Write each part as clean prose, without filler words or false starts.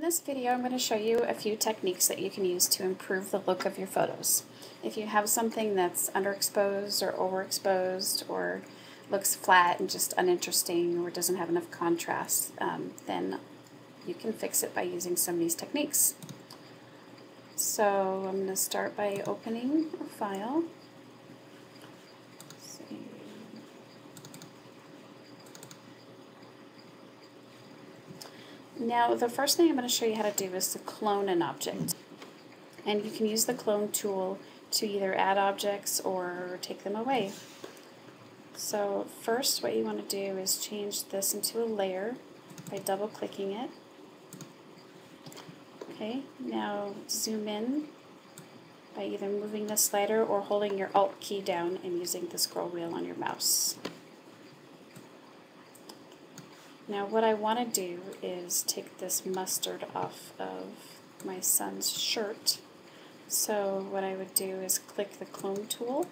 this video, I'm going to show you a few techniques that you can use to improve the look of your photos. If you have something that's underexposed or overexposed or looks flat and just uninteresting or doesn't have enough contrast, then you can fix it by using some of these techniques. So I'm going to start by opening a file. Now the first thing I'm going to show you how to do is to clone an object. And you can use the clone tool to either add objects or take them away. So first what you want to do is change this into a layer by double clicking it. Okay, now zoom in by either moving the slider or holding your Alt key down and using the scroll wheel on your mouse. Now what I want to do is take this mustard off of my son's shirt. So what I would do is click the clone tool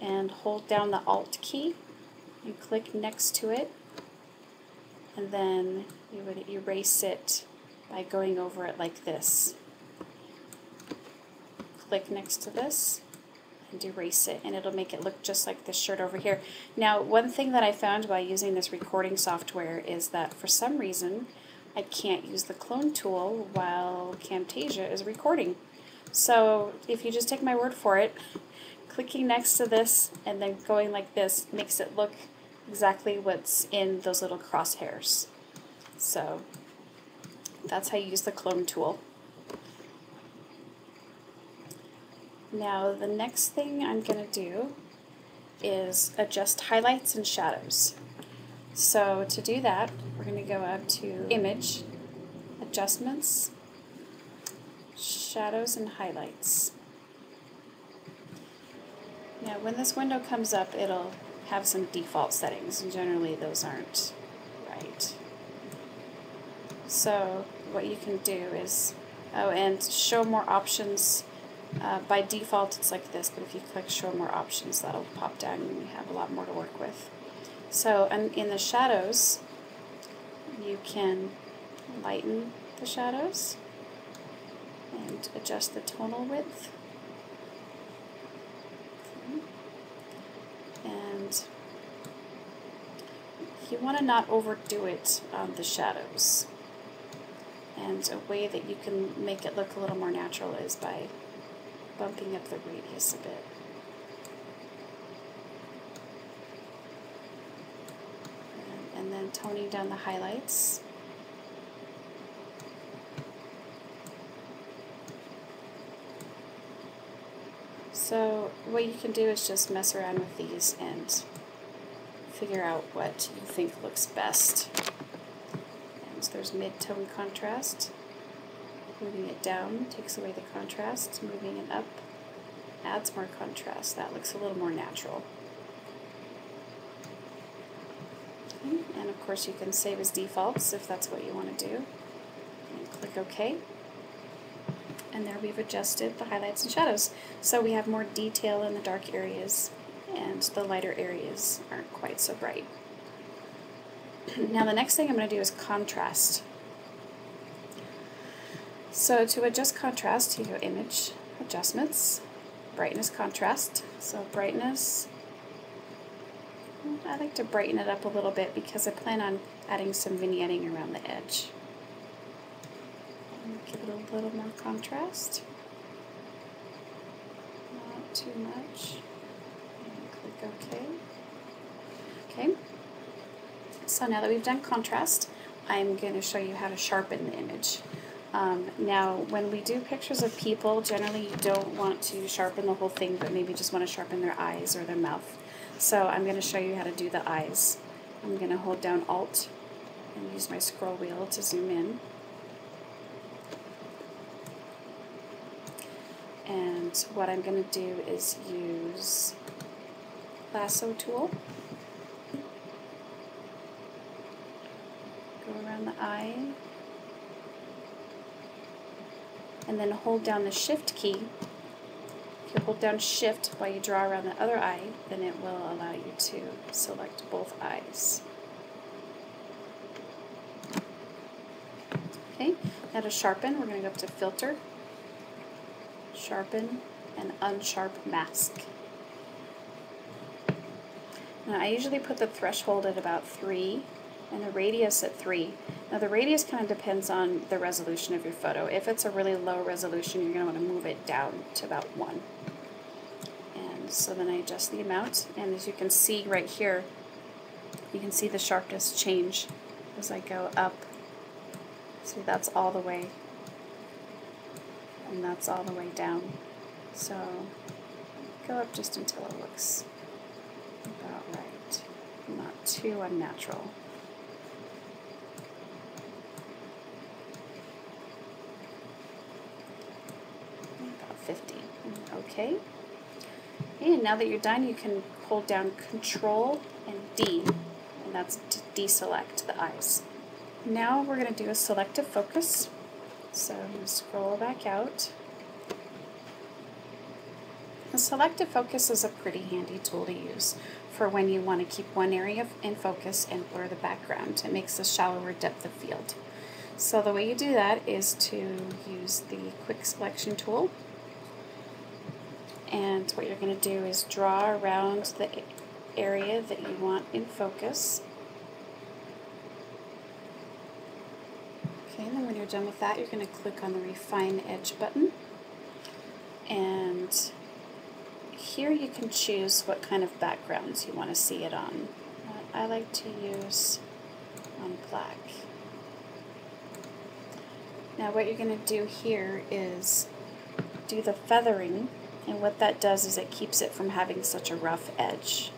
and hold down the Alt key and click next to it, and then you would erase it by going over it like this. Click next to this and erase it, and it'll make it look just like this shirt over here. Now one thing that I found by using this recording software is that for some reason I can't use the clone tool while Camtasia is recording. So if you just take my word for it, clicking next to this and then going like this makes it look exactly what's in those little crosshairs. So that's how you use the clone tool. Now the next thing I'm going to do is adjust highlights and shadows. So to do that, we're going to go up to Image, Adjustments, Shadows and Highlights. Now when this window comes up, it'll have some default settings, and generally those aren't right. So what you can do is, and show more options. By default it's like this, but if you click show more options, that'll pop down and you have a lot more to work with. So in the shadows, you can lighten the shadows and adjust the tonal width. Okay. And you want to not overdo it on the shadows. And a way that you can make it look a little more natural is by bumping up the radius a bit. And then toning down the highlights. So what you can do is just mess around with these and figure out what you think looks best. And so there's mid-tone contrast. Moving it down takes away the contrast. Moving it up adds more contrast. That looks a little more natural. Okay. And of course you can save as defaults if that's what you want to do. And click OK. And there we've adjusted the highlights and shadows. So we have more detail in the dark areas and the lighter areas aren't quite so bright. Now the next thing I'm going to do is contrast. So to adjust contrast, you go Image, Adjustments, Brightness, Contrast. So brightness, I like to brighten it up a little bit because I plan on adding some vignetting around the edge. Give it a little more contrast, not too much, and click OK. Okay, so now that we've done contrast, I'm going to show you how to sharpen the image. Now when we do pictures of people, generally you don't want to sharpen the whole thing, but maybe just want to sharpen their eyes or their mouth. So I'm going to show you how to do the eyes. I'm going to hold down Alt and use my scroll wheel to zoom in. And what I'm going to do is use lasso tool. Go around the eye. And then hold down the Shift key. If you hold down Shift while you draw around the other eye, then it will allow you to select both eyes. Okay. Okay, now to sharpen, we're going to go up to Filter, Sharpen, and Unsharp Mask. Now I usually put the threshold at about 3 and the radius at 3. Now the radius kind of depends on the resolution of your photo. If it's a really low resolution, you're going to want to move it down to about 1. And so then I adjust the amount, and as you can see right here, you can see the sharpness change as I go up. See, that's all the way, and that's all the way down. So go up just until it looks about right, not too unnatural. About 50. Okay. And now that you're done, you can hold down Control and D, and that's to deselect the eyes. Now we're going to do a selective focus. So I'm going to scroll back out. The selective focus is a pretty handy tool to use for when you want to keep one area in focus and blur the background. It makes a shallower depth of field. So the way you do that is to use the quick selection tool, and what you're going to do is draw around the area that you want in focus. Okay, and then when you're done with that, you're going to click on the Refine Edge button, and here you can choose what kind of backgrounds you want to see it on. I like to use on black. Now what you're going to do here is do the feathering, and what that does is it keeps it from having such a rough edge.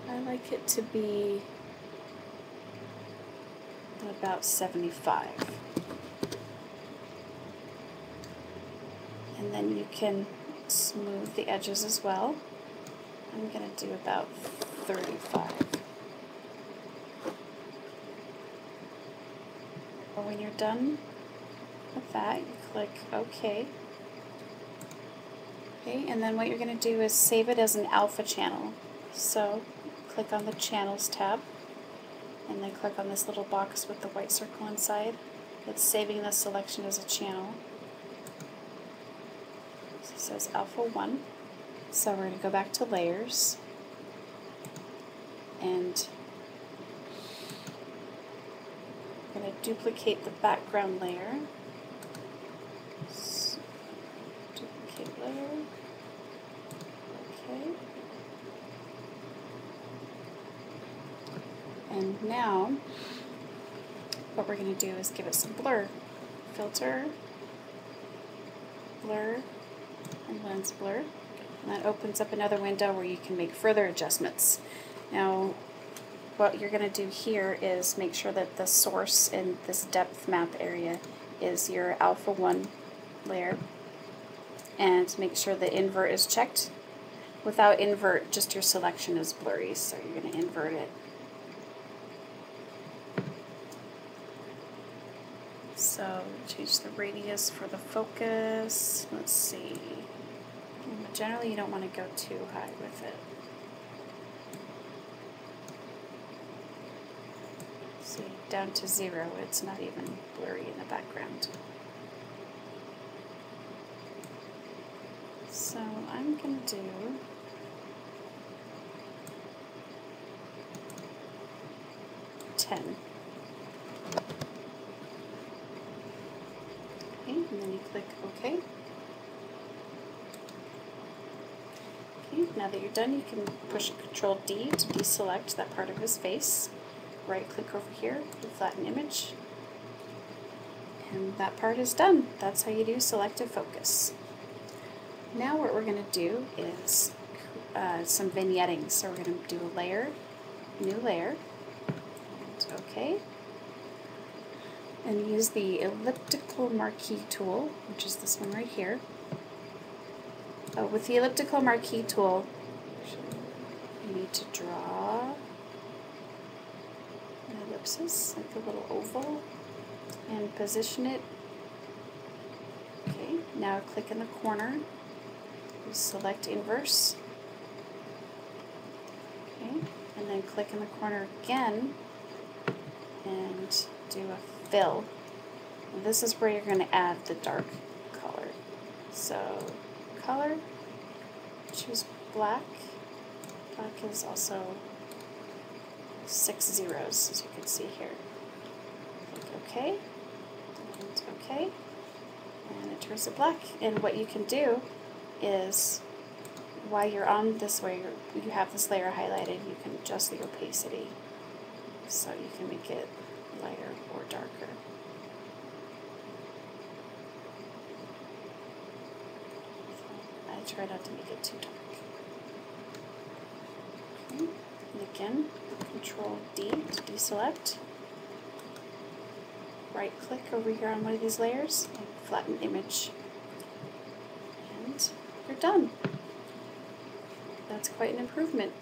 I like it to be about 75. And then you can smooth the edges as well. I'm going to do about 35. When you're done with that, you click OK. Okay, and then what you're going to do is save it as an alpha channel. So click on the Channels tab, and then click on this little box with the white circle inside. It's saving the selection as a channel. So it says Alpha 1. So we're going to go back to Layers, and I'm going to duplicate the background layer. So, duplicate layer. Okay. And now what we're going to do is give it some blur. Filter, Blur, and Lens Blur. And that opens up another window where you can make further adjustments. Now, what you're going to do here is make sure that the source in this depth map area is your Alpha 1 layer, and make sure the invert is checked. Without invert, just your selection is blurry, so you're going to invert it. So change the radius for the focus. Let's see. Generally, you don't want to go too high with it. See, down to 0, it's not even blurry in the background. So I'm going to do $10. Okay, and then you click OK. Okay, now that you're done, you can push Control D to deselect that part of his face. Right click over here to flatten image. And that part is done. That's how you do selective focus. Now what we're going to do is some vignetting. So we're going to do a layer, new layer, and OK. And use the elliptical marquee tool, which is this one right here. With the elliptical marquee tool, you need to draw an ellipsis, like a little oval, and position it. Okay, now click in the corner, select inverse, okay, and then click in the corner again and do a fill. And this is where you're going to add the dark color. So color, choose black. Black is also 6 zeros, as you can see here. Click OK, and OK, and it turns it black. And what you can do is, while you're on this way, you have this layer highlighted, you can adjust the opacity so you can make it lighter or darker. I try not to make it too dark. Okay. And again, Control D to deselect. Right click over here on one of these layers and flatten image. And you're done. That's quite an improvement.